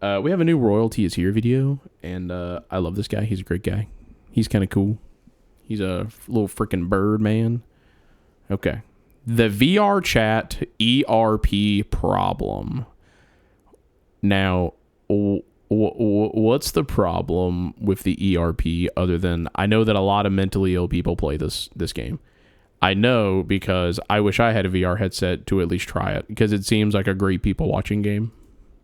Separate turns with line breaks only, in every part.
We have a new Royalty is Here video, and I love this guy. He's a great guy. He's kind of cool. He's a little freaking bird, man. Okay. The VR chat ERP problem. Now, what's the problem with the ERP other than I know that a lot of mentally ill people play this game. I know because I wish I had a VR headset to at least try it because it seems like a great people watching game.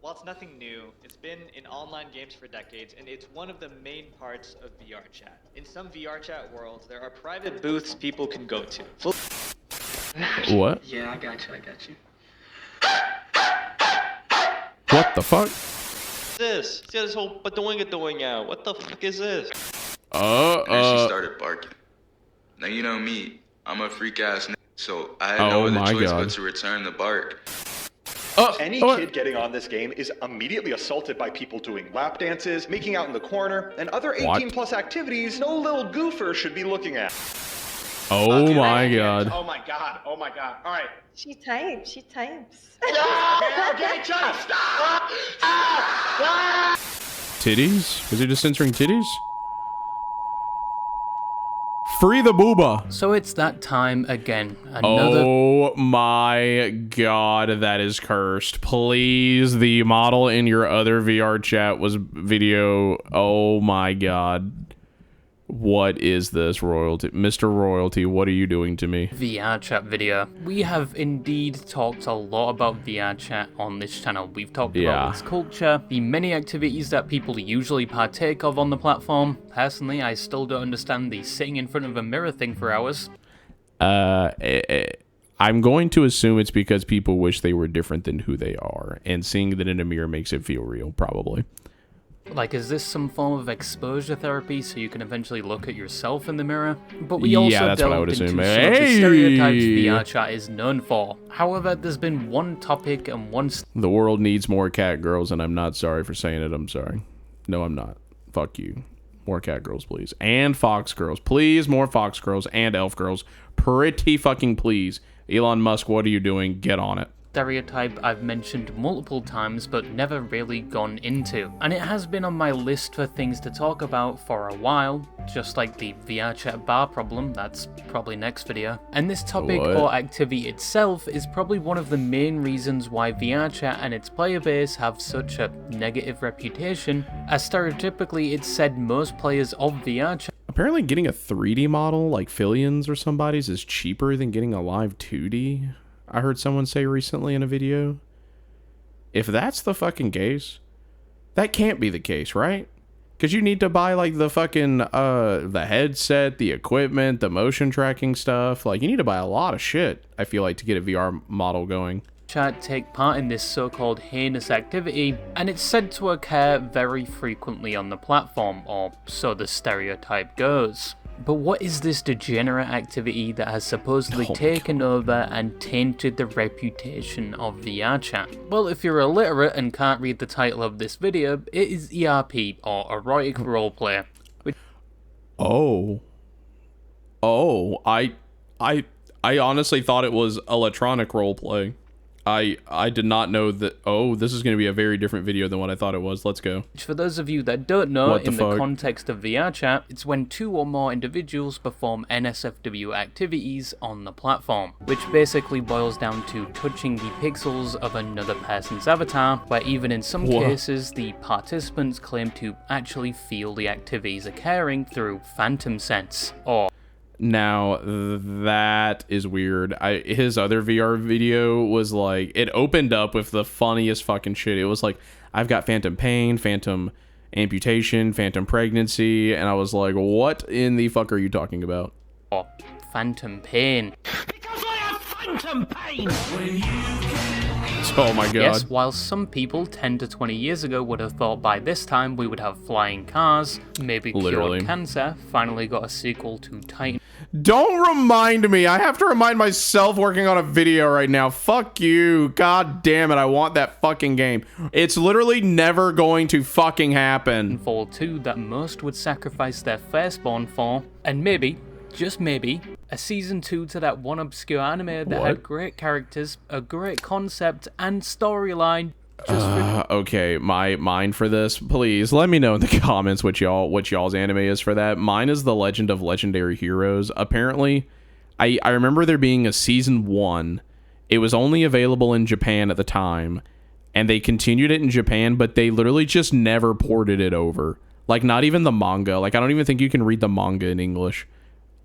While it's nothing new, it's been in online games for decades, and it's one of the main parts of VR chat. In some VR chat worlds, there are private booths people can go to.
What?
Yeah, I got you.
What the fuck?
This? See this whole doing out. What the fuck is this?
And then she started barking. Now you know me, I'm a freak ass nigga, so I had no other choice but to return the bark.
Any kid getting on this game is immediately assaulted by people doing lap dances, making out in the corner, and other 18-plus activities no little goofer should be looking at.
Oh my god.
Oh my god. All right.
She types.
Okay, Johnny, stop!
Titties? Is it just censoring titties? Free the booba.
So it's that time again. Another...
Oh my god, that is cursed. Please, the model in your other VR chat was video. Oh my god. What is this, Royalty? Mr. Royalty, what are you doing to me?
VR chat video. We have indeed talked a lot about VR chat on this channel. We've talked about its culture, the many activities that people usually partake of on the platform. Personally, I still don't understand the sitting in front of a mirror thing for hours.
I'm going to assume it's because people wish they were different than who they are, and seeing that in a mirror makes it feel real, probably.
Like, is this some form of exposure therapy so you can eventually look at yourself in the mirror? But we also delved into some of the stereotypes VR chat is known for. However, there's been one topic and one...
The world needs more cat girls, and I'm not sorry for saying it. I'm sorry. No, I'm not. Fuck you. More cat girls, please. And fox girls. Please, more fox girls and elf girls. Pretty fucking please. Elon Musk, what are you doing? Get on it.
Stereotype I've mentioned multiple times but never really gone into, and it has been on my list for things to talk about for a while, just like the VR chat bar problem. That's probably next video. And this topic or activity itself is probably one of the main reasons why VR chat and its player base have such a negative reputation, as stereotypically it's said most players of VR chat.
Apparently getting a 3D model like Fillions or somebody's is cheaper than getting a live 2D. I heard someone say recently in a video. If that's the fucking case, that can't be the case, right? Because you need to buy like the fucking the headset, the equipment, the motion tracking stuff. Like you need to buy a lot of shit, I feel like, to get a VR model going.
Chat take part in this so-called heinous activity, and it's said to occur very frequently on the platform, or so the stereotype goes. But what is this degenerate activity that has supposedly taken over and tainted the reputation of VR chat? Well, if you're illiterate and can't read the title of this video, it is ERP, or erotic roleplay.
I honestly thought it was electronic roleplay. I did not know that. Oh, this is going to be a very different video than what I thought it was. Let's go.
For those of you that don't know, in the context of VR chat, it's when two or more individuals perform NSFW activities on the platform, which basically boils down to touching the pixels of another person's avatar, where even in some cases, the participants claim to actually feel the activities occurring through phantom sense, or...
Now, that is weird. His other VR video was like, it opened up with the funniest fucking shit. It was like, I've got phantom pain, phantom amputation, phantom pregnancy, and I was like, what in the fuck are you talking about?
Or phantom pain.
Because I have phantom pain!
Oh my god.
Yes, while some people 10 to 20 years ago would have thought by this time we would have flying cars, maybe cured cancer, finally got a sequel to Titan.
Don't remind me. I have to remind myself working on a video right now. Fuck you. God damn it. I want that fucking game. It's literally never going to fucking happen.
Fall 2 that most would sacrifice their firstborn for, and maybe, just maybe, a season 2 to that one obscure anime that had great characters, a great concept, and storyline,
Okay, mine for this, please let me know in the comments what y'all's anime is for that. Mine is The Legend of Legendary Heroes. Apparently, I remember there being a season 1. It was only available in Japan at the time, and they continued it in Japan, but they literally just never ported it over. Like, not even the manga. Like, I don't even think you can read the manga in English.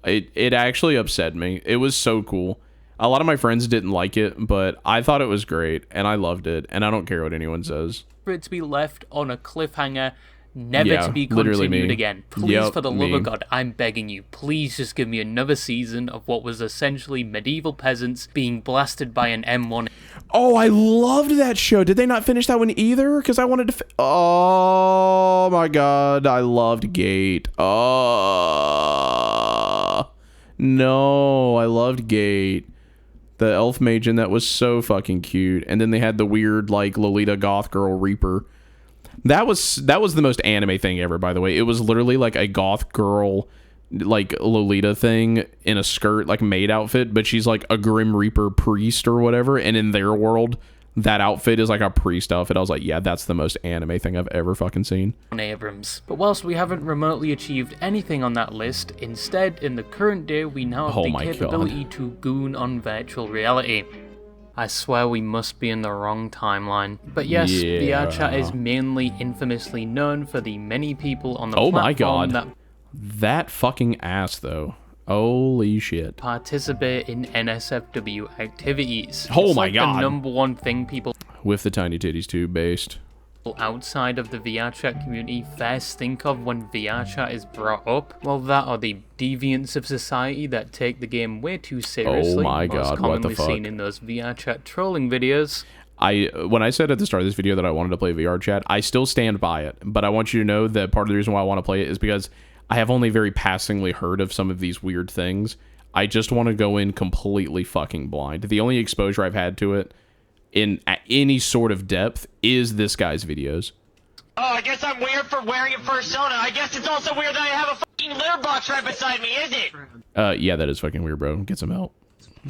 It actually upset me. It was so cool. A lot of my friends didn't like it, but I thought it was great, and I loved it, and I don't care what anyone says.
For it to be left on a cliffhanger, never to be continued again. Please, for the love of God, I'm begging you, please just give me another season of what was essentially medieval peasants being blasted by an M1.
Oh, I loved that show. Did they not finish that one either? Because I wanted to... Oh, my God. I loved Gate. Oh. No, I loved Gate. The elf mage in that was so fucking cute. And then they had the weird, like, Lolita goth girl Reaper. That was the most anime thing ever, by the way. It was literally like a goth girl, like Lolita thing in a skirt, like maid outfit, but she's like a Grim Reaper priest or whatever. And in their world, that outfit is like a priest outfit. I was like, yeah, that's the most anime thing I've ever fucking seen.
Abrams. But whilst we haven't remotely achieved anything on that list, instead, in the current day, we now have the capability to goon on virtual reality. I swear we must be in the wrong timeline. But yes, VR chat is mainly infamously known for the many people on the platform
my God. That fucking ass, though. Holy shit.
Participate in NSFW activities.
Oh my God.
The number one thing people
with the tiny titties too based
outside of the VR chat community first think of when VR chat is brought up. Well, that or the deviants of society that take the game way too seriously.
Oh my God, what the fuck?
Commonly seen in those VR chat trolling videos.
When I said at the start of this video that I wanted to play VR chat, I still stand by it. But I want you to know that part of the reason why I want to play it is because I have only very passingly heard of some of these weird things. I just want to go in completely fucking blind. The only exposure I've had to it in any sort of depth is this guy's videos.
Oh, I guess I'm weird for wearing a fursona. I guess it's also weird that I have a fucking litter box right beside me, is it?
Yeah, that is fucking weird, bro. Get some help.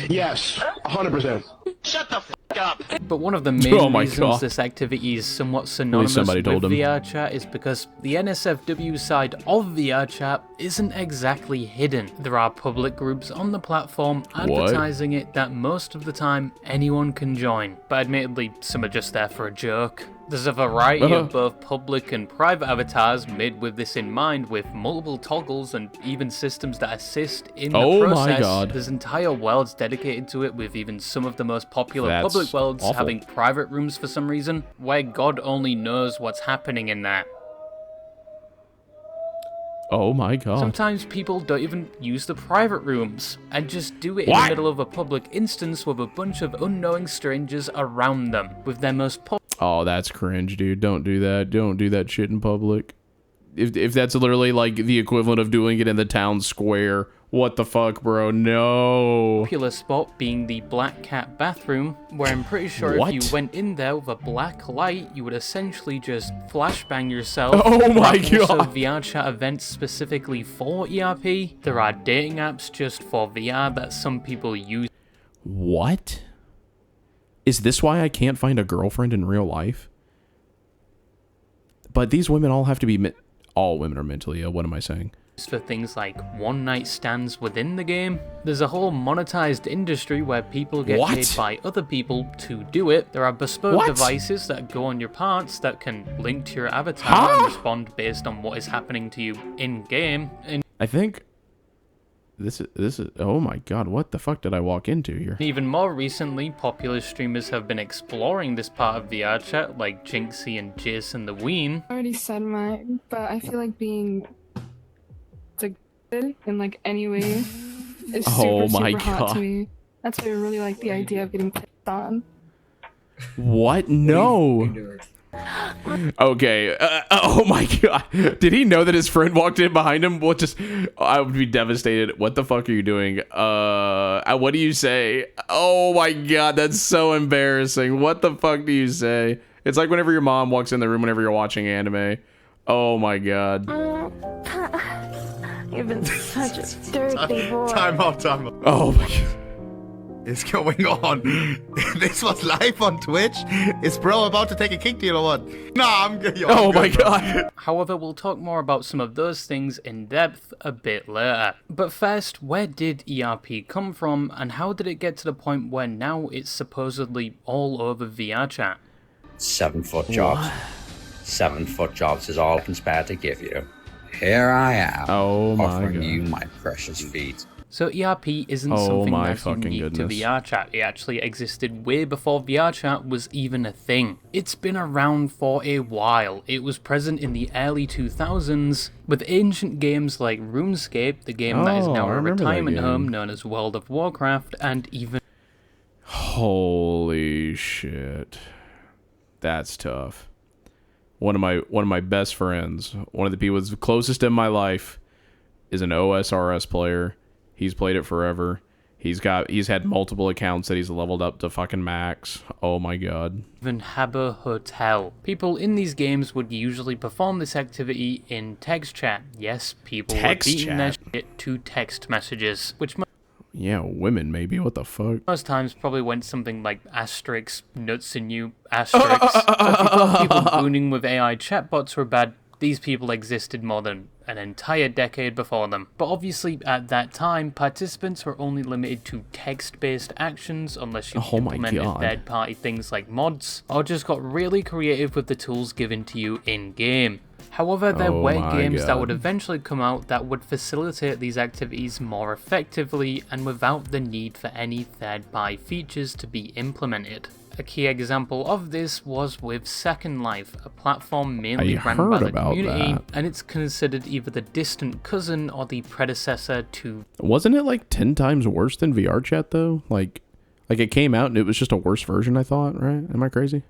Yes, 100%.
Shut the fuck up.
But one of the main reasons this activity is somewhat synonymous with VR chat is because the NSFW side of VR chat isn't exactly hidden. There are public groups on the platform advertising it that most of the time anyone can join, but admittedly some are just there for a joke. There's a variety of both public and private avatars made with this in mind, with multiple toggles and even systems that assist in the process.
My God.
There's entire worlds dedicated to it, with even some of the most popular public worlds having private rooms for some reason, where God only knows what's happening in that.
Oh my God.
Sometimes people don't even use the private rooms and just do it in the middle of a public instance with a bunch of unknowing strangers around them, with their most
Oh, that's cringe, dude. Don't do that. Don't do that shit in public. If that's literally like the equivalent of doing it in the town square, what the fuck, bro? No.
Popular spot being the Black Cat bathroom, where I'm pretty sure if you went in there with a black light, you would essentially just flashbang yourself.
Oh my God.
Also, VR chat events specifically for ERP. There are dating apps just for VR that some people use.
What? Is this why I can't find a girlfriend in real life? But these women all have to be... all women are mentally ill. What am I saying?
For things like one-night stands within the game. There's a whole monetized industry where people get paid by other people to do it. There are bespoke devices that go on your parts that can link to your avatar and respond based on what is happening to you in-game.
I think... This is oh my God, what the fuck did I walk into here?
Even more recently, popular streamers have been exploring this part of VR chat, like Jinxie and Jason the Ween.
I already said mine, but I feel like being degraded in like any way is super hot to me. That's why I really like the idea of getting pissed on.
What? No. Okay. Oh my God. Did he know that his friend walked in behind him? What? Just I would be devastated. What the fuck are you doing? What do you say? Oh my God, that's so embarrassing. What the fuck do you say? It's like whenever your mom walks in the room whenever you're watching anime. Oh my God.
You've been such a dirty boy.
Time out.
Oh my God.
is going on? This was live on Twitch? Is bro about to take a kick deal or what? Nah, I'm good.
Oh my god.
However, we'll talk more about some of those things in depth a bit later. But first, where did ERP come from, and how did it get to the point where now it's supposedly all over VR chat?
7-foot jobs. What? 7-foot jobs is all I can spare to give you. Here I am, offering you my precious feet.
So ERP isn't something that's unique to VR chat. It actually existed way before VR chat was even a thing. It's been around for a while. It was present in the early 2000s with ancient games like RuneScape, the game that is now a retirement home known as World of Warcraft, and even...
Holy shit. That's tough. One of my best friends, one of the people that's closest in my life, is an OSRS player. He's played it forever. He's had multiple accounts that he's leveled up to fucking max. Oh my god.
Even Habbo Hotel. People in these games would usually perform this activity in text chat. Yes, people were beating their shit to text messages, which
yeah, women maybe. What the fuck?
most times probably went something like asterisk, nuts in you, asterisk. So if you thought people booning with AI chatbots were bad, these people existed more than an entire decade before them. But obviously at that time, participants were only limited to text-based actions unless you implemented third-party things like mods, or just got really creative with the tools given to you in-game. However, there were games that would eventually come out that would facilitate these activities more effectively and without the need for any third-party features to be implemented. A key example of this was with Second Life, a platform mainly run by the community, and it's considered either the distant cousin or the predecessor to...
Wasn't it like 10 times worse than VR chat though? Like it came out and it was just a worse version, I thought, right? Am I crazy?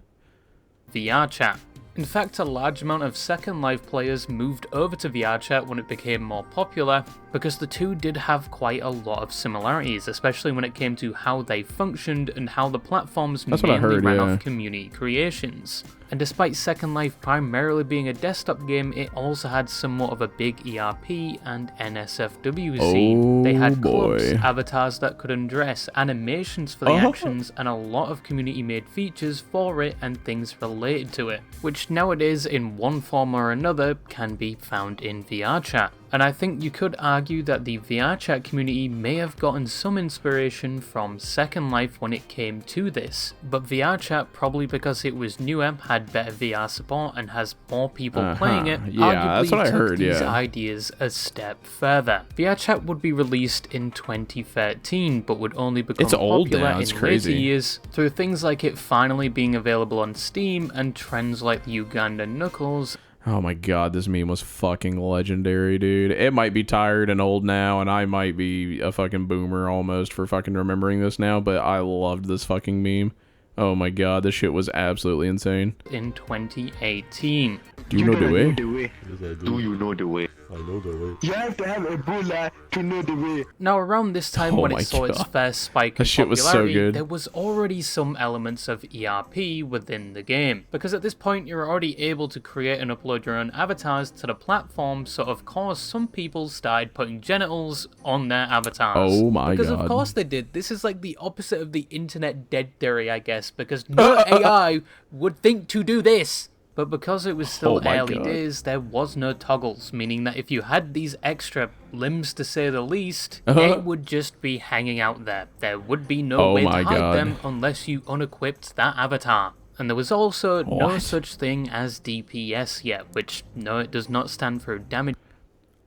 VR chat. In fact, a large amount of Second Life players moved over to VR chat when it became more popular, because the two did have quite a lot of similarities, especially when it came to how they functioned and how the platforms mainly ran off community creations. And despite Second Life primarily being a desktop game, it also had somewhat of a big ERP and NSFW scene. They had clubs, avatars that could undress, animations for the actions, and a lot of community-made features for it and things related to it, which nowadays in one form or another can be found in VR chat. And I think you could argue that the VR chat community may have gotten some inspiration from Second Life when it came to this, but VR chat, probably because it was newer, had better VR support, and has more people playing it, arguably took these ideas a step further. VR chat would be released in 2013, but would only become popular in later years through things like it finally being available on Steam and trends like the Uganda Knuckles.
Oh my god, this meme was fucking legendary, dude. It might be tired and old now, and I might be a fucking boomer almost for fucking remembering this now, but I loved this fucking meme. Oh my god, this shit was absolutely insane.
In 2018.
Do you know the way?
Do you know the way? I know the way. You have to have Ebola to know the way.
Now, around this time when it saw its first spike in popularity, there was already some elements of ERP within the game. Because at this point, you're already able to create and upload your own avatars to the platform, so of course, some people started putting genitals on their avatars.
Oh my god.
Because of course they did. This is like the opposite of the internet dead theory, I guess, because no AI would think to do this. But because it was still early days, there was no toggles, meaning that if you had these extra limbs, to say the least, they would just be hanging out there. There would be no way to hide them unless you unequipped that avatar. And there was also no such thing as DPS yet, which, no, it does not stand for damage.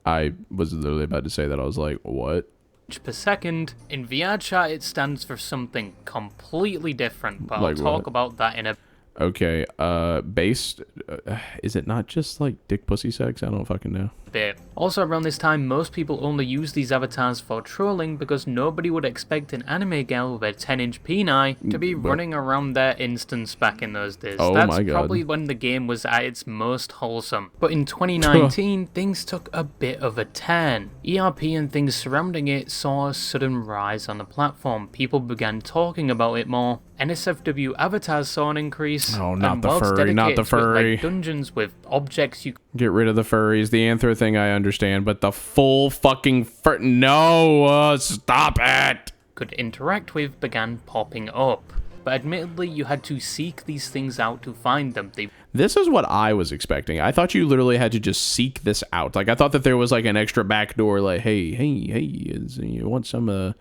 I was literally about to say that. I was like, what?
Per second. In VR chat, it stands for something completely different, but I'll talk about that in a...
Okay, based, is it not just like dick pussy sex? I don't fucking know.
Bit. Also around this time, most people only use these avatars for trolling because nobody would expect an anime girl with a 10-inch peni to be running around their instance back in those days. That's probably when the game was at its most wholesome. But in 2019, things took a bit of a turn. ERP and things surrounding it saw a sudden rise on the platform. People began talking about it more. NSFW avatars saw an increase.
Oh, not the furry, not the furry.
Like dungeons with objects you...
Get rid of the furries. The anthro thing I understand, but the full fucking no, stop it.
could interact with began popping up. But admittedly, you had to seek these things out to find them.
This is what I was expecting. I thought you literally had to just seek this out. Like, I thought that there was like an extra backdoor, like, hey, you want some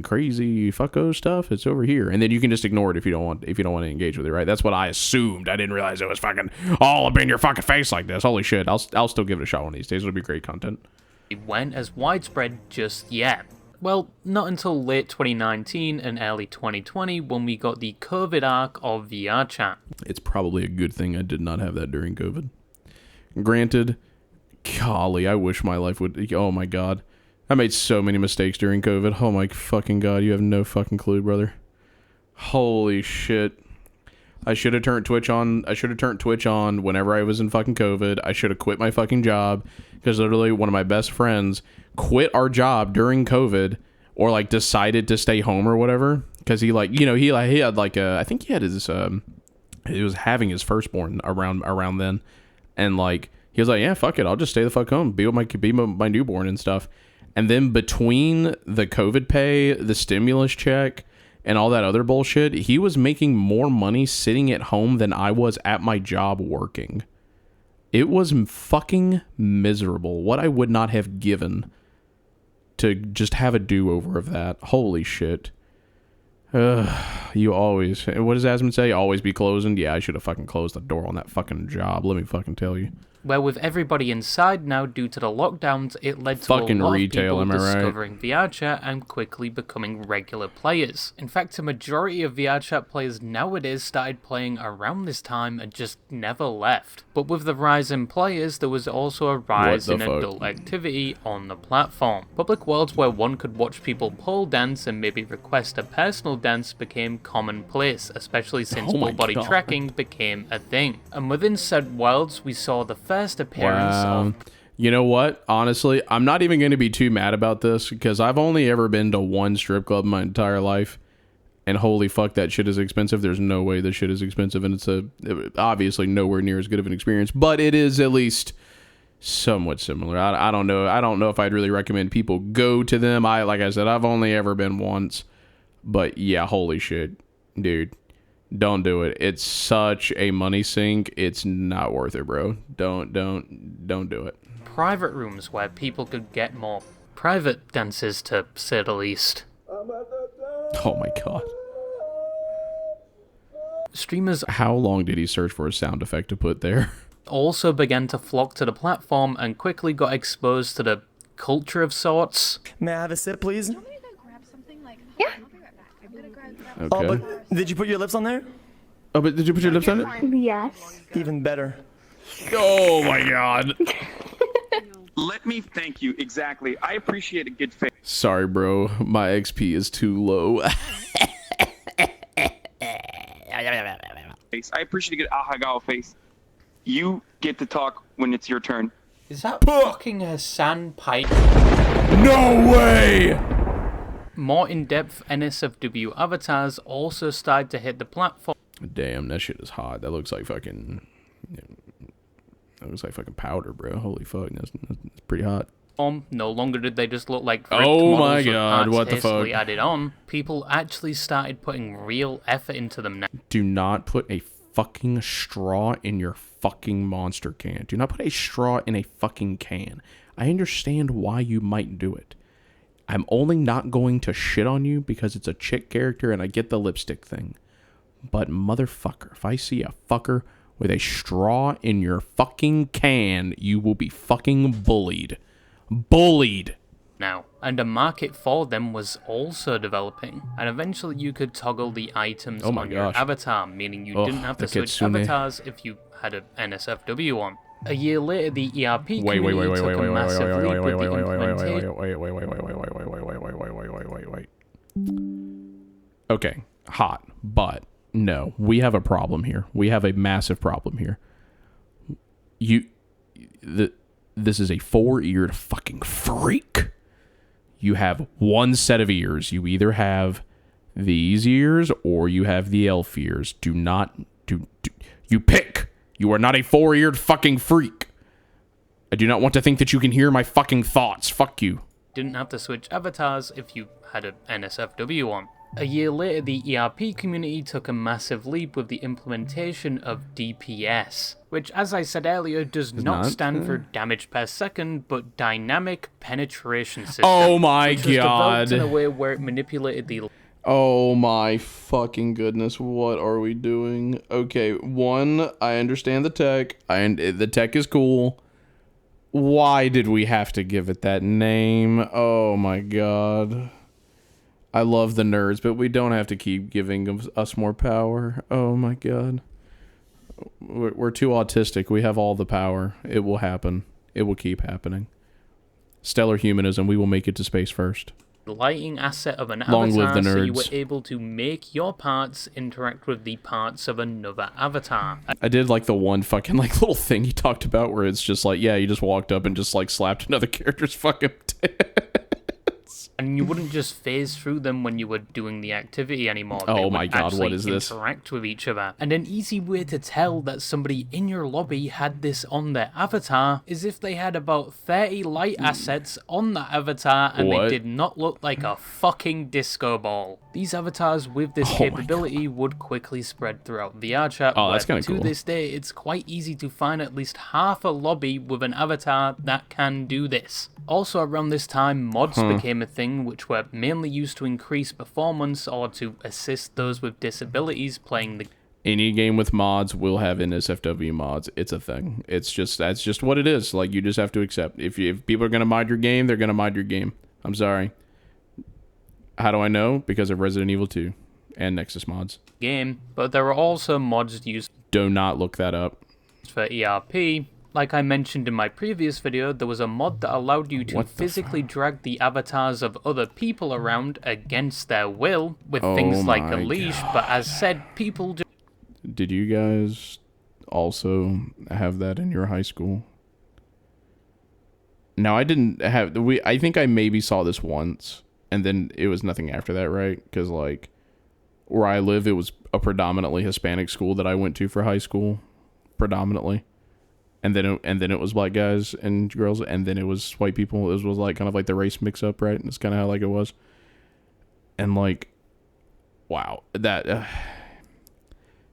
crazy fucko stuff? It's over here, and then you can just ignore it if you don't want to engage with it, right? That's what I assumed. I didn't realize it was fucking all up in your fucking face like this. Holy shit! I'll still give it a shot one of these days. It'll be great content.
It weren't as widespread just yet. Well, not until late 2019 and early 2020 when we got the COVID arc of VR chat.
It's probably a good thing I did not have that during COVID. Granted, golly, I wish my life would... Oh my god. I made so many mistakes during COVID. Oh my fucking god, you have no fucking clue, brother. Holy shit. I should have turned Twitch on. I should have turned Twitch on whenever I was in fucking COVID. I should have quit my fucking job because literally one of my best friends quit our job during COVID, or like decided to stay home or whatever, because he like, you know, he had like I think he had his he was having his firstborn around then, and like he was like, yeah, fuck it, I'll just stay the fuck home, be with my newborn and stuff. And then between the COVID pay, the stimulus check, and all that other bullshit, he was making more money sitting at home than I was at my job working. It was fucking miserable. What I would not have given to just have a do-over of that. Holy shit. You always... What does Asmund say? Always be closing? Yeah, I should have fucking closed the door on that fucking job. Let me fucking tell you.
Where with everybody inside now due to the lockdowns, it led to
fucking
a lot
retail,
of people
am I right?
discovering VR chat and quickly becoming regular players. In fact, a majority of VR chat players nowadays started playing around this time and just never left. But with the rise in players, there was also a rise in adult activity on the platform. Public worlds where one could watch people pole dance and maybe request a personal dance became commonplace, especially since full body tracking became a thing. And within said worlds, we saw the first appearance of...
You know what? Honestly, I'm not even going to be too mad about this because I've only ever been to one strip club in my entire life, and holy fuck, that shit is expensive. There's no way this shit is expensive, and it's obviously nowhere near as good of an experience, but it is at least somewhat similar. I don't know. I don't know if I'd really recommend people go to them. Like I said, I've only ever been once, but yeah, holy shit, dude. Don't do it. It's such a money sink. It's not worth it, bro. Don't do it.
Private rooms where people could get more private dances, to say the least.
Oh my god.
Streamers...
How long did he search for a sound effect to put there?
Also began to flock to the platform and quickly got exposed to the culture of sorts.
May I have a sip, please?
Yeah.
Okay.
Oh, but did you put your lips on there?
Oh, but did you put your lips on it?
Yes.
Even better.
Oh my god.
Let me thank you. Exactly. I appreciate a good face.
Sorry, bro. My XP is too low.
I appreciate a good ahagawa face. You get to talk when it's your turn.
Is that fucking a sandpipe?
No way!
More in-depth NSFW avatars also started to hit the platform.
Damn, that shit is hot. That looks like fucking... That looks like fucking powder, bro. Holy fuck, that's pretty hot.
No longer did they just look like
oh my god, what the fuck?
Added on. People actually started putting real effort into them now.
Do not put a fucking straw in your fucking monster can. Do not put a straw in a fucking can. I understand why you might do it. I'm only not going to shit on you because it's a chick character and I get the lipstick thing. But motherfucker, if I see a fucker with a straw in your fucking can, you will be fucking bullied. Bullied.
Now, and a market for them was also developing, and eventually you could toggle the items on your avatar, meaning you didn't have to switch avatars if you had an NSFW on. A year later, the ERP community took a massive leap with the implementation.
Wait. Okay, hot, but no, we have a problem here. We have a massive problem here. This is a four-eared fucking freak. You have one set of ears. You either have these ears or you have the elf ears. Do not you pick. You are not a four-eared fucking freak. I do not want to think that you can hear my fucking thoughts. Fuck you.
didn't have to switch avatars if you had an NSFW on. A year later, the ERP community took a massive leap with the implementation of DPS, which, as I said earlier, does not stand for damage per second, but Dynamic Penetration System.
Oh my
which was developed
god.
in a way where it manipulated the...
Oh my fucking goodness, what are we doing? Okay, one, I understand the tech, the tech is cool. Why did we have to give it that name? Oh my god. I love the nerds, but we don't have to keep giving us more power. Oh my god. We're too autistic. We have all the power. It will happen. It will keep happening. Stellar humanism. We will make it to space first.
Lighting asset of an
Long live
avatar,
the
so you were
nerds.
able to make your parts interact with the parts of another avatar.
I did like the one fucking like little thing he talked about where it's just like, yeah, you just walked up and just like slapped another character's fucking
And you wouldn't just phase through them when you were doing the activity anymore. They
Oh my
would
god, what
actually
is this?
interact with each other. And an easy way to tell that somebody in your lobby had this on their avatar is if they had about 30 light assets on that avatar and
What?
they did not look like a fucking disco ball. These avatars with this capability would quickly spread throughout VR chat.
Oh, that's
where
kinda cool.
To this day, it's quite easy to find at least half a lobby with an avatar that can do this. Also around this time, mods became a thing which were mainly used to increase performance or to assist those with disabilities playing the
Any game with mods will have NSFW mods. It's a thing. It's just, that's just what it is. Like, you just have to accept. If people are gonna mod your game, they're gonna mod your game. I'm sorry. How do I know? Because of Resident Evil 2 and Nexus mods.
game, but there are also mods used
Do not look that up.
for ERP. Like I mentioned in my previous video, there was a mod that allowed you to physically drag the avatars of other people around against their will with things like a
my
leash, but as said, people just...
Did you guys also have that in your high school? No, I didn't have... I think I maybe saw this once, and then it was nothing after that, right? Because, like, where I live, it was a predominantly Hispanic school that I went to for high school. Predominantly. And then it was black guys and girls, and then it was white people. It was like kind of like the race mix up, right? That's kind of how like it was. And like, wow, that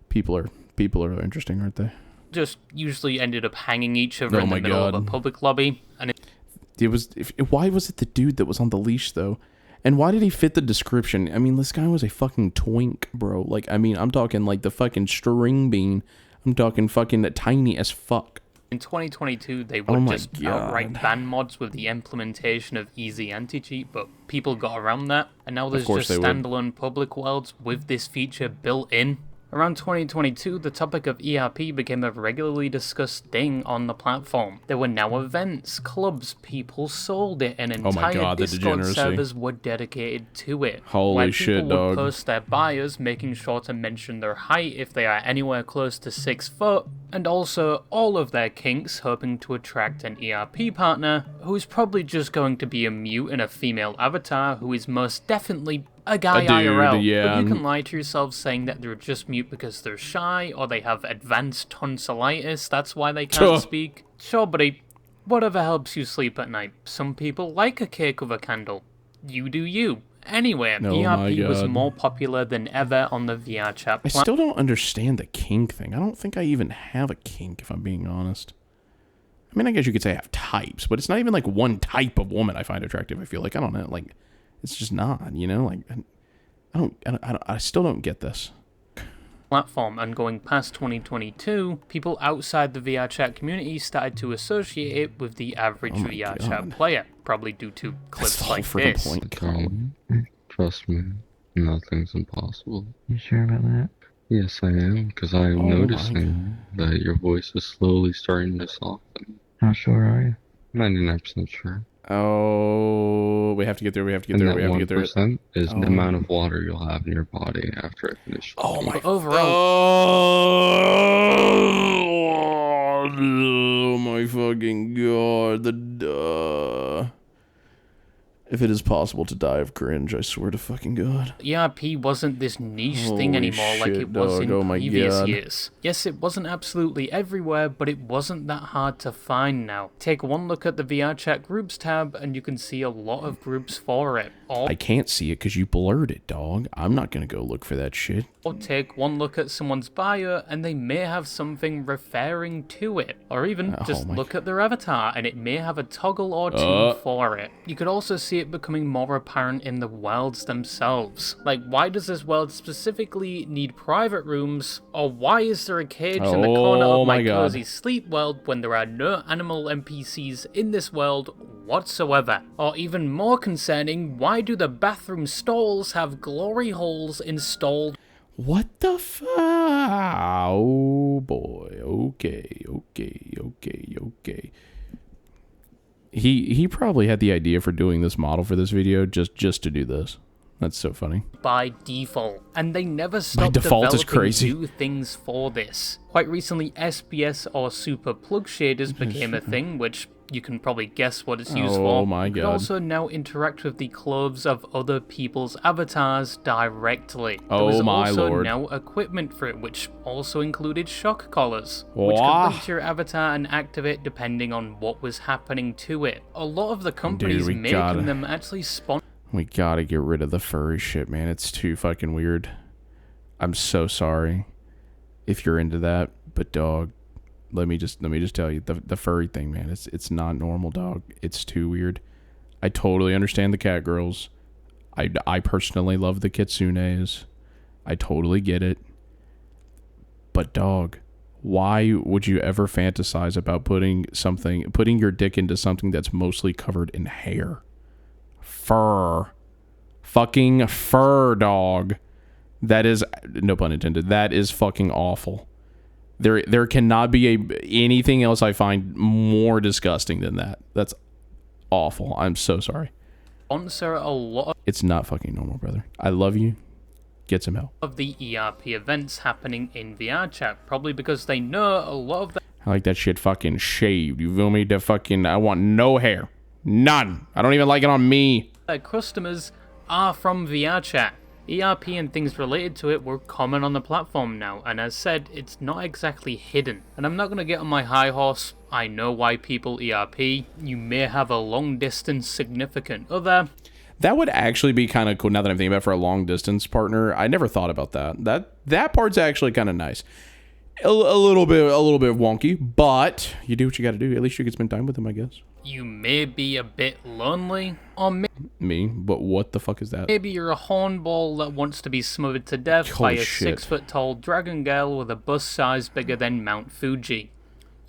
people are interesting, aren't they?
just usually ended up hanging each other in the middle of a public lobby. And
why was it the dude that was on the leash, though? And why did he fit the description? I mean, this guy was a fucking twink, bro. Like, I mean, I'm talking like the fucking string bean. I'm talking fucking tiny as fuck.
In 2022, they would just outright ban mods with the implementation of easy anti-cheat, but people got around that, and now there's just standalone public worlds with this feature built in. Around 2022, the topic of ERP became a regularly discussed thing on the platform. There were now events, clubs, people sold it, and entire Discord servers were dedicated to it.
Holy shit,
people would post their bios, making sure to mention their height if they are anywhere close to 6 foot, and also all of their kinks, hoping to attract an ERP partner, who is probably just going to be a mute and a female avatar who is most definitely a guy IRL, but you can lie to yourself saying that they're just mute because they're shy or they have advanced tonsillitis, that's why they can't speak. Sure, buddy, whatever helps you sleep at night. Some people like a cake with a candle. You do you. Anyway, ERP was more popular than ever on the VR chat
I still don't understand the kink thing. I don't think I even have a kink, if I'm being honest. I mean, I guess you could say I have types, but it's not even like one type of woman I find attractive. I feel like, I don't know, like, it's just not, you know, like, I still don't get this.
Platform, and going past 2022, people outside the VR chat community started to associate it with the average VR chat player, probably due to clips like this.
Trust me, nothing's impossible. You sure about that? Yes, I am, because I am noticing that your voice is slowly starting to soften. How sure are you? 99% sure.
Oh, we have to get there. We have to get there. We have to get there.
1% is the amount of water you'll have in your body after I finish.
Oh my! Oh my fucking god! If it is possible to die of cringe, I swear to fucking God.
ERP wasn't this niche thing
Holy
anymore like
shit,
it was
dog.
in
Oh my
previous
God.
years. Yes, it wasn't absolutely everywhere, but it wasn't that hard to find now. Take one look at the VR chat groups tab and you can see a lot of groups for it.
I can't see it because you blurred it, dog. I'm not gonna go look for that shit.
Or take one look at someone's bio and they may have something referring to it. Or even just look at their avatar and it may have a toggle or two for it. You could also see it becoming more apparent in the worlds themselves. Like, why does this world specifically need private rooms? Or why is there a cage in the corner of my cozy sleep world when there are no animal NPCs in this world whatsoever? Or even more concerning, why do the bathroom stalls have glory holes installed?
What the fuck? Oh boy. Okay. He probably had the idea for doing this model for this video just to do this. That's so funny.
By default, and they never stopped developing new things for this. Quite recently, SPS or Super Plug Shaders became a thing, which you can probably guess what it's used for.
Oh my God.
You can also now interact with the clothes of other people's avatars directly. There was also now equipment for it, which also included shock collars, which could link to your avatar and activate depending on what was happening to it. A lot of the companies making them actually spawn.
We gotta get rid of the furry shit, man. It's too fucking weird. I'm so sorry if you're into that, but dog, let me just tell you, the furry thing, man, it's not normal, dog. It's too weird. I totally understand the cat girls. I personally love the kitsunes. I totally get it. But dog, why would you ever fantasize about putting your dick into something that's mostly covered in hair? Fur. Fucking fur, dog. That is, no pun intended, that is fucking awful. There cannot be anything else I find more disgusting than that. That's awful. I'm so sorry.
Sponsor a lot.
It's not fucking normal, brother. I love you. Get some help.
Of the ERP events happening in VR chat, probably because they know a lot of
I like that shit fucking shaved. You feel me? I want no hair. None. I don't even like it on me.
their customers are from VR chat. ERP and things related to it were common on the platform now, and as said, it's not exactly hidden. And I'm not going to get on my high horse. I know why people ERP. You may have a long distance significant other.
That would actually be kind of cool now that I'm thinking about it, for a long distance partner. I never thought about that. That part's actually kind of nice. A little bit wonky, but you do what you got to do. At least you can spend time with them, I guess.
You may be a bit lonely, or
but what the fuck is that?
Maybe you're a hornball that wants to be smothered to death by a 6-foot-tall dragon girl with a bust size bigger than Mount Fuji.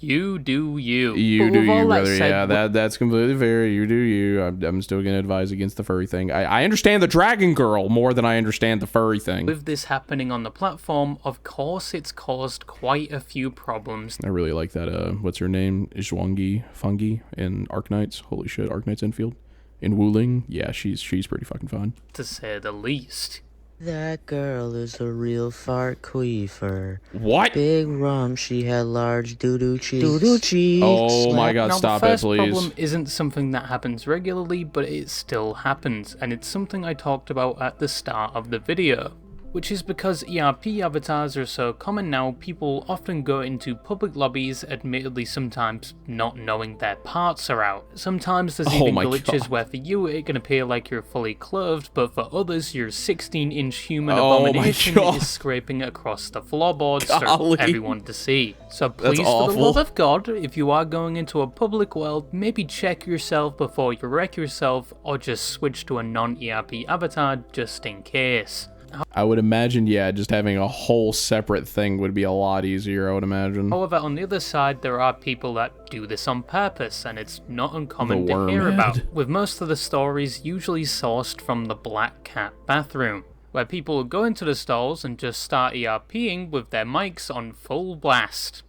You do you.
You do you, brother. Yeah, that's completely fair. You do you. I'm still going to advise against the furry thing. I understand the dragon girl more than I understand the furry thing.
With this happening on the platform, of course it's caused quite a few problems.
I really like that, what's her name? Zhuangyi Fungi in Arknights. Holy shit, Arknights Enfield. In Wuling. Yeah, she's pretty fucking fun.
To say the least.
That girl is a real fart queefer.
What?
Big rum, she had large doo-doo cheeks. Doo-doo cheeks.
Oh my god,
now,
stop it, please.
The first problem isn't something that happens regularly, but it still happens, and it's something I talked about at the start of the video. Which is because ERP avatars are so common now, people often go into public lobbies, admittedly sometimes not knowing their parts are out. Sometimes there's even glitches where for you it can appear like you're fully clothed, but for others your 16-inch human abomination is scraping across the floorboards for everyone to see. So please, for the love of God, if you are going into a public world, maybe check yourself before you wreck yourself, or just switch to a non-ERP avatar just in case.
I would imagine, yeah, just having a whole separate thing would be a lot easier, I would imagine.
However, on the other side, there are people that do this on purpose, and it's not uncommon to hear about, with most of the stories usually sourced from the Black Cat bathroom, where people go into the stalls and just start ERPing with their mics on full blast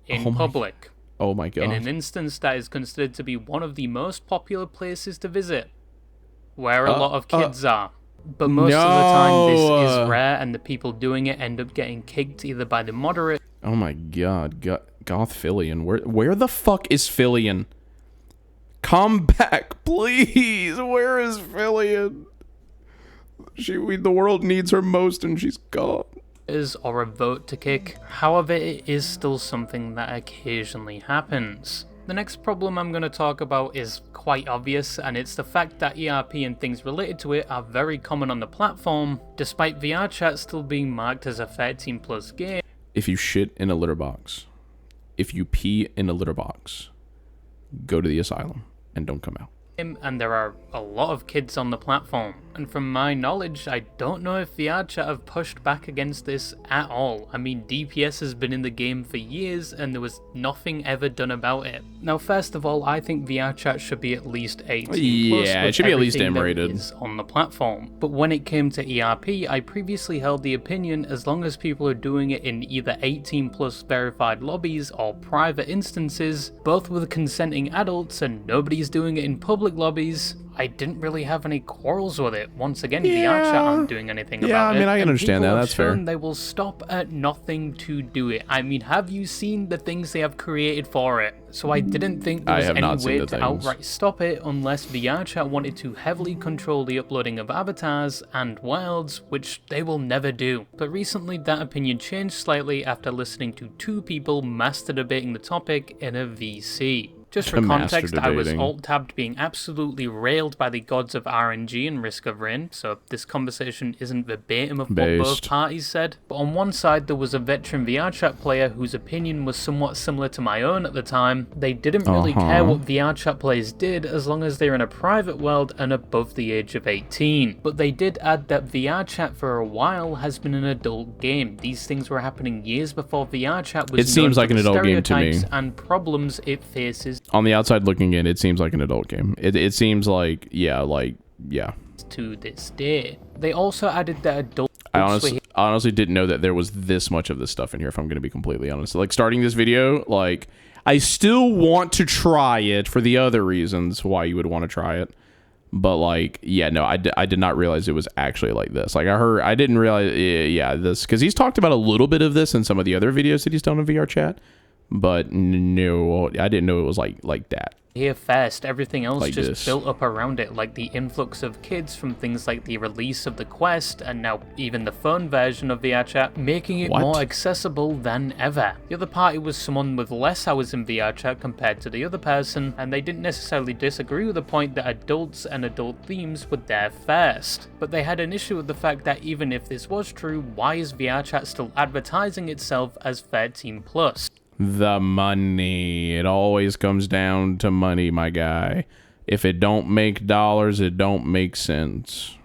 in public.
Oh my god.
In an instance that is considered to be one of the most popular places to visit, where a lot of kids are. But most of the time this is rare, and the people doing it end up getting kicked either by the moderate.
Oh my god, Goth Fillion. Where the fuck is Fillion? Come back, please. Where is Fillion? The world needs her most, and she's gone.
Or a vote to kick. However, it is still something that occasionally happens. The next problem I'm going to talk about is quite obvious, and it's the fact that ERP and things related to it are very common on the platform, despite VR chat still being marked as a 13+ game.
If you shit in a litter box, if you pee in a litter box, go to the asylum and don't come out.
And there are a lot of kids on the platform, and from my knowledge, I don't know if VR chat have pushed back against this at all. I mean, DPS has been in the game for years and there was nothing ever done about it. Now, first of all, I think VR chat should be at least 18+.
Yeah, it should be at least M-rated
on the platform. But when it came to ERP, I previously held the opinion as long as people are doing it in either 18+ verified lobbies or private instances, both with consenting adults, and nobody's doing it in public lobbies, I didn't really have any quarrels with it. Once again, VR chat aren't doing anything about it.
Yeah, I mean, I can understand that. That's fair.
They will stop at nothing to do it. I mean, have you seen the things they have created for it? So I didn't think there was any way to outright stop it unless VR chat wanted to heavily control the uploading of avatars and worlds, which they will never do. But recently that opinion changed slightly after listening to 2 people master debating the topic in a VC. Just for context, I was alt-tabbed being absolutely railed by the gods of RNG and Risk of Rain, so this conversation isn't verbatim of what both parties said. But on one side, there was a veteran VR chat player whose opinion was somewhat similar to my own at the time. They didn't really care what VR chat players did as long as they're in a private world and above the age of 18. But they did add that VR chat for a while has been an adult game. These things were happening years before VR chat was
It seems like an adult game to me.
And problems it faces.
On the outside looking in, it seems like an adult game. It seems like, yeah.
To this day. They also added that adult...
I honestly didn't know that there was this much of this stuff in here, if I'm going to be completely honest. Like, starting this video, like, I still want to try it for the other reasons why you would want to try it. But, like, yeah, no, I did not realize it was actually like this. Like, I didn't realize, this, because he's talked about a little bit of this in some of the other videos that he's done in VR chat. But no, I didn't know it was like that.
Here first, everything else
like
just
this.
built up around it, like the influx of kids from things like the release of the Quest, and now even the phone version of VR chat, making it more accessible than ever. The other party was someone with less hours in VR chat compared to the other person, and they didn't necessarily disagree with the point that adults and adult themes were there first. But they had an issue with the fact that even if this was true, why is VR chat still advertising itself as 13+?
The money. It always comes down to money, my guy. If it don't make dollars, it don't make sense.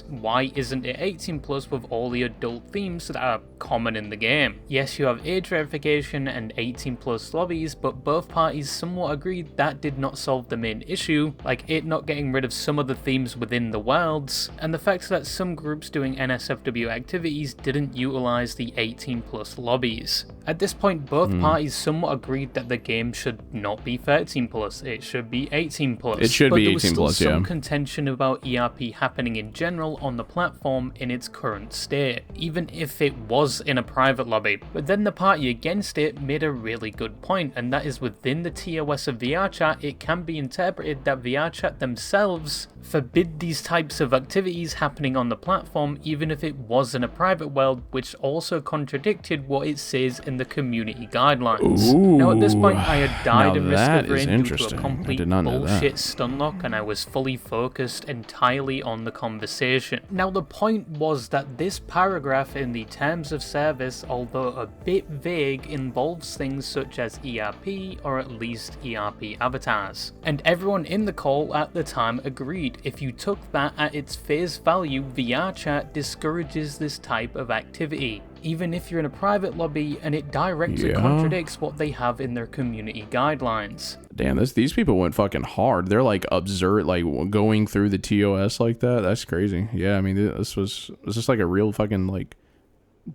Why isn't it 18+ with all the adult themes that are common in the game? Yes, you have age verification and 18+ lobbies, but both parties somewhat agreed that did not solve the main issue, like it not getting rid of some of the themes within the worlds, and the fact that some groups doing NSFW activities didn't utilize the 18+ lobbies. At this point, both parties somewhat agreed that the game should not be 13+, it should be 18+.
It should be 18+,
but there was still some contention about ERP happening in general on the platform in its current state, even if it was in a private lobby. But then the party against it made a really good point, and that is within the TOS of VR chat, it can be interpreted that VR chat themselves forbid these types of activities happening on the platform, even if it was in a private world, which also contradicted what it says in the community guidelines.
Ooh,
now at this point I had died in Risk of Rain due to a
I
complete
did not know
bullshit
that.
stun lock, and I was fully focused entirely on the conversation. Now the point was that this paragraph in the terms of service, although a bit vague, involves things such as ERP, or at least ERP avatars. And everyone in the call at the time agreed. If you took that at its face value, VR chat discourages this type of activity, even if you're in a private lobby, and it directly contradicts what they have in their community guidelines.
Damn, these people went fucking hard. They're like absurd, like going through the TOS like that. That's crazy. Yeah, I mean, was this like a real fucking like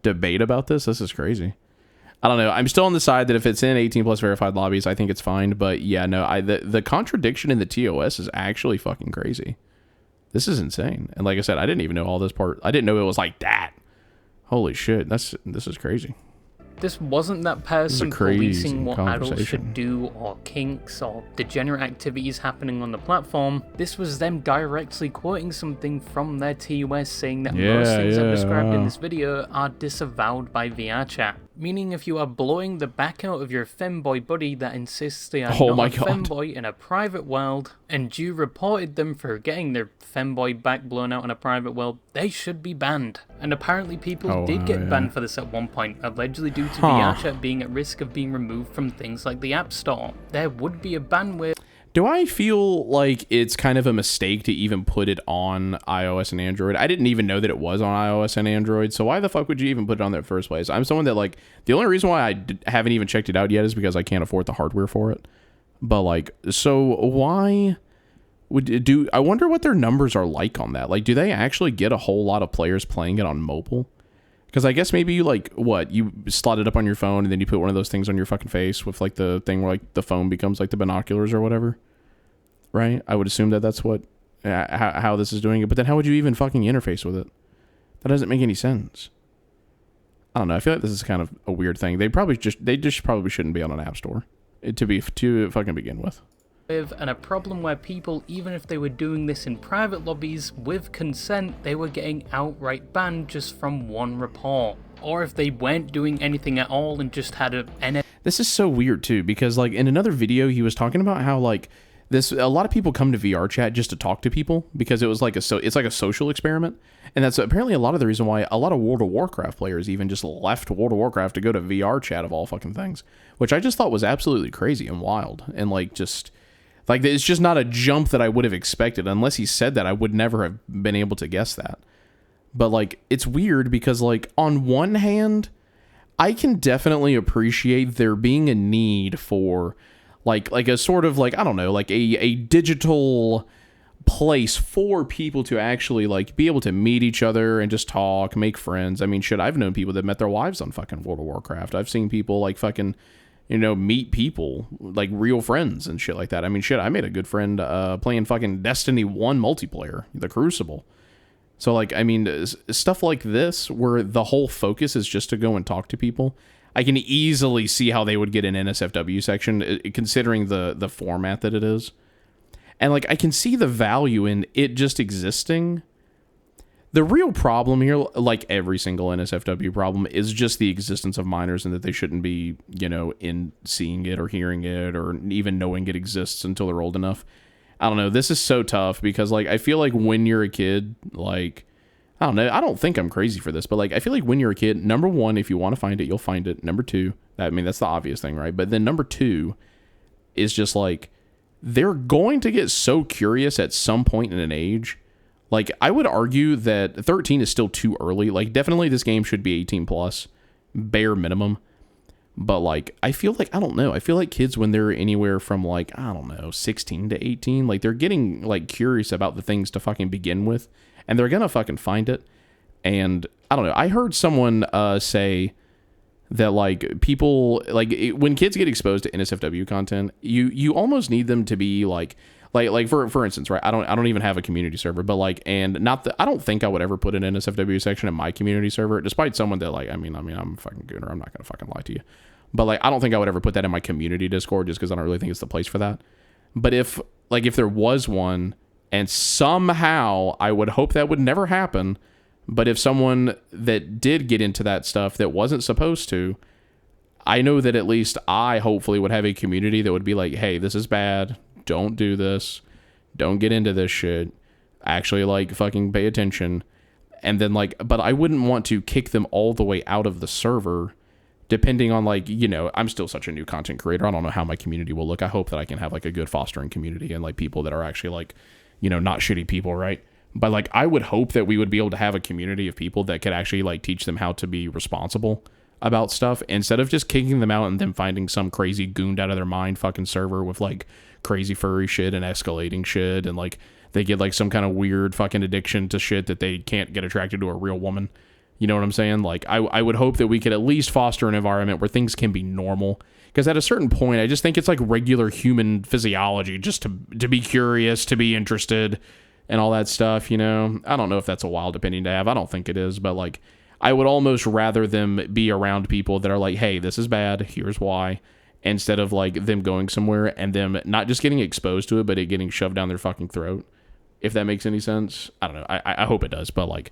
debate about this? This is crazy. I don't know. I'm still on the side that if it's in 18+ verified lobbies, I think it's fine. But yeah, no, the contradiction in the TOS is actually fucking crazy. This is insane. And like I said, I didn't even know all this part. I didn't know it was like that. Holy shit, this is crazy.
This wasn't that person
crazy
policing what adults
conversation.
should do, or kinks, or degenerate activities happening on the platform. This was them directly quoting something from their TUS saying that most things I've described in this video are disavowed by VRChat. Meaning if you are blowing the back out of your femboy buddy that insists they are not a femboy in a private world, and you reported them for getting their femboy back blown out in a private world, they should be banned. And apparently people did get banned for this at one point, allegedly due to VRChat being at risk of being removed from things like the App Store. There would be a ban with...
Do I feel like it's kind of a mistake to even put it on iOS and Android? I didn't even know that it was on iOS and Android, so why the fuck would you even put it on there in the first place? I'm someone that, like, the only reason why I haven't even checked it out yet is because I can't afford the hardware for it. But, like, so why would I wonder what their numbers are like on that? Like, do they actually get a whole lot of players playing it on mobile? Because I guess maybe you, like, what, you slot it up on your phone and then you put one of those things on your fucking face with, like, the thing where, like, the phone becomes, like, the binoculars or whatever. Right? I would assume that that's what, how this is doing it. But then how would you even fucking interface with it? That doesn't make any sense. I don't know. I feel like this is kind of a weird thing. They just probably shouldn't be on an app store to fucking begin with.
And a problem where people, even if they were doing this in private lobbies with consent, they were getting outright banned just from one report. Or if they weren't doing anything at all and just had a...
This is so weird too, because like in another video he was talking about how like a lot of people come to VRChat just to talk to people because it was like it's like a social experiment, and that's apparently a lot of the reason why a lot of World of Warcraft players even just left World of Warcraft to go to VRChat of all fucking things, which I just thought was absolutely crazy and wild, and like just like it's just not a jump that I would have expected. Unless he said that, I would never have been able to guess that. But like it's weird because like on one hand, I can definitely appreciate there being a need for like a sort of like, I don't know, like a digital place for people to actually like be able to meet each other and just talk, make friends. I mean, shit, I've known people that met their wives on fucking World of Warcraft. I've seen people like fucking, you know, meet people, like real friends and shit like that. I mean, shit, I made a good friend playing fucking Destiny 1 multiplayer, the Crucible. So like, I mean, stuff like this where the whole focus is just to go and talk to people, I can easily see how they would get an NSFW section, considering the format that it is. And, like, I can see the value in it just existing. The real problem here, like every single NSFW problem, is just the existence of minors and that they shouldn't be, you know, in seeing it or hearing it or even knowing it exists until they're old enough. I don't know. This is so tough because, like, I feel like when you're a kid, like... I don't know. I don't think I'm crazy for this, but like I feel like when you're a kid, number one, if you want to find it, you'll find it. Number two, I mean, that's the obvious thing, right? But then number two is just like they're going to get so curious at some point in an age. Like I would argue that 13 is still too early. Like definitely this game should be 18 plus, bare minimum. But like I feel like, I don't know. I feel like kids when they're anywhere from like, I don't know, 16 to 18, like they're getting like curious about the things to fucking begin with. And they're gonna fucking find it. And I don't know. I heard someone say that like people like when kids get exposed to NSFW content, you almost need them to be like for instance, right? I don't even have a community server, but like, and not that I don't think I would ever put an NSFW section in my community server, despite someone that like, I mean, I'm a fucking gooner. I'm not gonna fucking lie to you, but like, I don't think I would ever put that in my community Discord just because I don't really think it's the place for that. But if there was one. And somehow, I would hope that would never happen, but if someone that did get into that stuff that wasn't supposed to, I know that at least I hopefully would have a community that would be like, hey, this is bad, don't do this, don't get into this shit, actually like fucking pay attention, and then like, but I wouldn't want to kick them all the way out of the server, depending on like, you know, I'm still such a new content creator, I don't know how my community will look. I hope that I can have like a good fostering community and like people that are actually like, you know, not shitty people, right? But like, I would hope that we would be able to have a community of people that could actually like teach them how to be responsible about stuff instead of just kicking them out and then finding some crazy gooned out of their mind fucking server with like crazy furry shit and escalating shit. And like, they get like some kind of weird fucking addiction to shit that they can't get attracted to a real woman. You know what I'm saying? Like, I would hope that we could at least foster an environment where things can be normal. Because at a certain point, I just think it's like regular human physiology just to be curious, to be interested, and all that stuff, you know? I don't know if that's a wild opinion to have. I don't think it is, but like, I would almost rather them be around people that are like, hey, this is bad, here's why, instead of like them going somewhere and them not just getting exposed to it, but it getting shoved down their fucking throat. If that makes any sense. I don't know. I hope it does, but like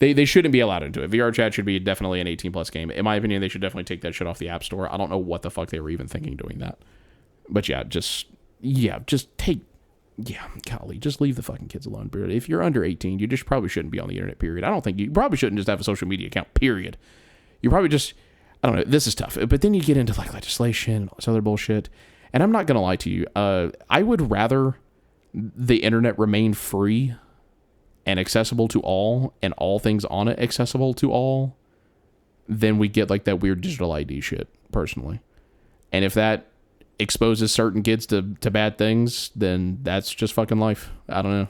they shouldn't be allowed into it. VR chat should be definitely an 18+ game. In my opinion, they should definitely take that shit off the App Store. I don't know what the fuck they were even thinking doing that. But yeah, just golly, just leave the fucking kids alone, period. If you're under 18, you just probably shouldn't be on the internet, period. I don't think you probably shouldn't just have a social media account, period. You probably just, I don't know, this is tough. But then you get into like legislation and all this other bullshit. And I'm not going to lie to you. I would rather the internet remain free and accessible to all and all things on it accessible to all than we get like that weird digital ID shit, personally. And if that exposes certain kids to bad things, then that's just fucking life. I don't know.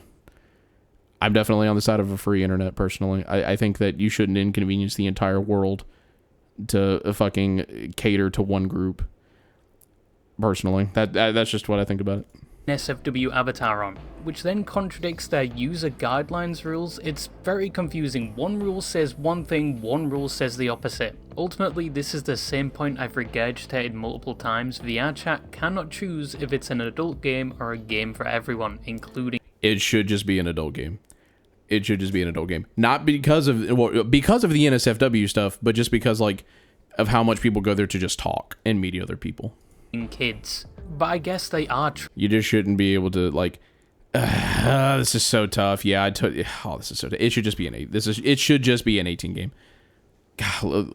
I'm definitely on the side of a free internet, personally. I think that you shouldn't inconvenience the entire world to fucking cater to one group. Personally, that's just what I think about it.
NSFW avatar on, which then contradicts their user guidelines rules. It's very confusing. One rule says one thing, one rule says the opposite. Ultimately, this is the same point I've regurgitated multiple times. VR chat cannot choose if it's an adult game or a game for everyone, including...
It should just be an adult game. It should just be an adult game. Not because of the NSFW stuff, but just because like of how much people go there to just talk and meet other people.
Kids. But I guess they are.
You just shouldn't be able to like. This is so tough. Yeah, this is so. It should just be it should just be an 18 game.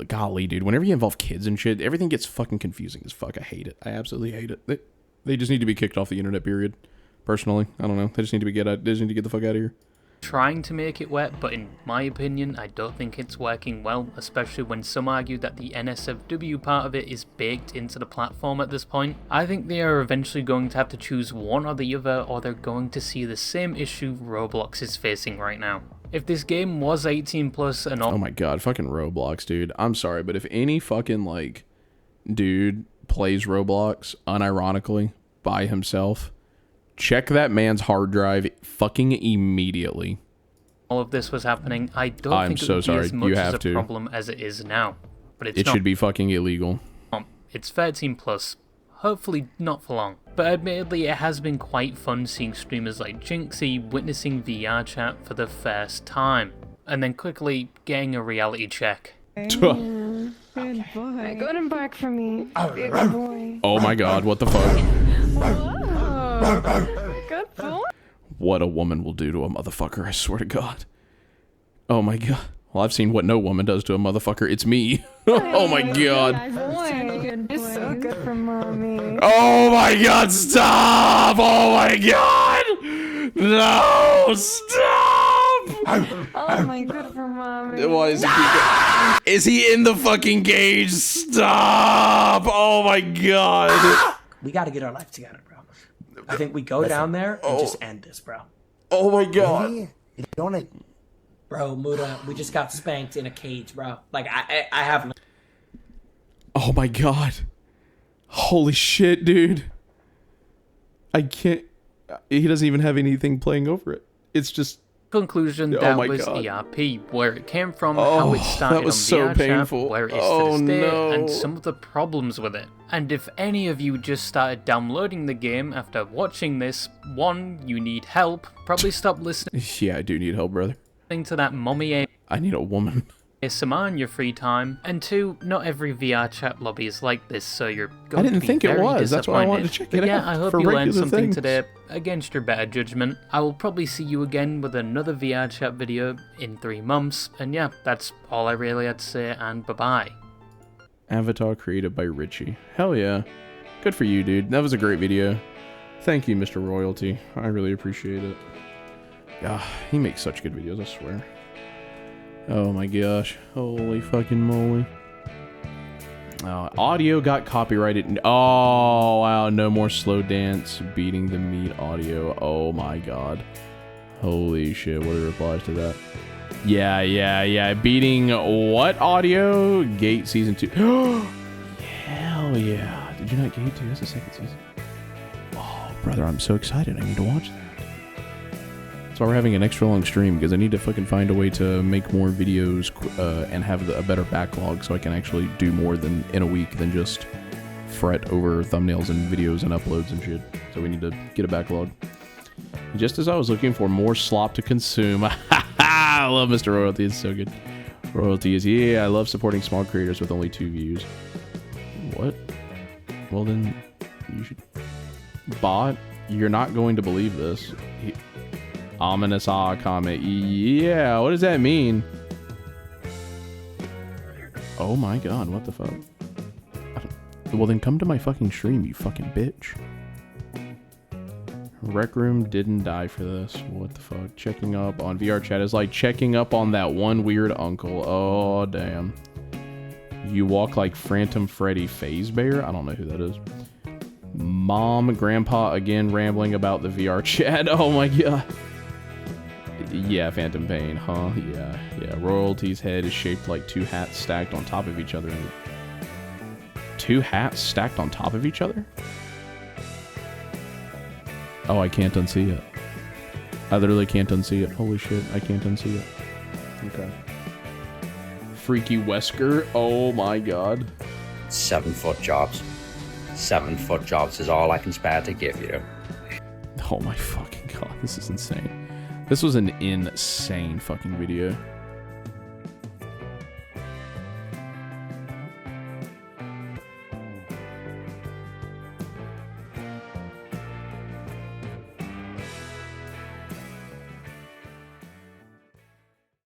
Golly, dude. Whenever you involve kids and shit, everything gets fucking confusing as fuck. I hate it. I absolutely hate it. They just need to be kicked off the internet. Period. Personally, I don't know. They just need to get the fuck out of here.
Trying to make it work, but in my opinion, I don't think it's working well, especially when some argue that the NSFW part of it is baked into the platform at this point. I think they are eventually going to have to choose one or the other, or they're going to see the same issue Roblox is facing right now. If this game was 18+ and all—
Oh my god, fucking Roblox, dude. I'm sorry, but if any fucking, like, dude plays Roblox unironically by himself, check that man's hard drive fucking immediately.
All of this was happening, I don't think it would be as much as a problem as it is now. But it's
not. It should be fucking illegal.
It's 13+. Hopefully not for long. But admittedly, it has been quite fun seeing streamers like Jinxie witnessing VR chat for the first time, and then quickly getting a reality check.
Good boy. Go and bark for me. Good boy.
Oh my god, what the fuck?
Good boy.
What a woman will do to a motherfucker, I swear to god. Oh my god. Well, I've seen what no woman does to a motherfucker. It's me. Oh my god.
You're so good for mommy.
Oh my god, stop! Oh my god! No, stop!
Oh my god for mommy.
Why is he in the fucking cage? Stop! Oh my god.
We gotta get our life together, bro. I think we go down there and just end this, bro.
Oh my god.
Really? You don't wanna... Bro, Muda, we just got spanked in a cage, bro. Like, I have no...
Oh my god. Holy shit, dude. I can't... He doesn't even have anything playing over it. It's just...
Conclusion, that was ERP, where it came from, how it started on VR chat, where it is to this day, and some of the problems with it. And if any of you just started downloading the game after watching this, one, you need help, probably stop listening.
Yeah, I do need help, brother.
To that mommy
I need a woman.
ASMR in your free time, and two, not every VR chat lobby is like this, so you're going
I didn't
to be
think
very
it was. That's why I wanted to check it
yeah,
out.
I hope you learned something today against your better judgment. I will probably see you again with another VR chat video in 3 months, and yeah, that's all I really had to say, and bye bye.
Avatar created by Richie. Hell yeah. Good for you, dude. That was a great video. Thank you, Mr. Royalty. I really appreciate it. Ah, he makes such good videos, I swear. Oh my gosh. Holy fucking moly. Audio got copyrighted. Oh, wow. No more slow dance. Beating the meat audio. Oh my god. Holy shit. What are the replies to that? Yeah. Beating what audio? Gate Season 2. Hell yeah. Did you not Gate 2? That's the 2nd season. Oh, brother, I'm so excited. I need to watch that. That's why we're having an extra long stream, because I need to fucking find a way to make more videos and have a better backlog so I can actually do more than in a week than just fret over thumbnails and videos and uploads and shit. So we need to get a backlog. Just as I was looking for more slop to consume. I love Mr. Royalty, it's so good. Royalty is, yeah, I love supporting small creators with only 2 views. What? Well then, you should... Bot, you're not going to believe this. Ominous comment. Yeah, what does that mean? Oh my god, what the fuck? Well then come to my fucking stream, you fucking bitch. Rec Room didn't die for this. What the fuck? Checking up on VR chat is like checking up on that one weird uncle. Oh, damn. You walk like Phantom Freddy Phase Bear? I don't know who that is. Mom, Grandpa again rambling about the VR chat. Oh my god. Yeah, Phantom Pain, huh? Yeah, yeah. Royalty's head is shaped like 2 hats stacked on top of each other. 2 hats stacked on top of each other? Oh, I can't unsee it. I literally can't unsee it. Holy shit, I can't unsee it. Okay. Freaky Wesker. Oh my god.
7-foot jobs. 7-foot jobs is all I can spare to give you.
Oh my fucking god, this is insane. This was an insane fucking video.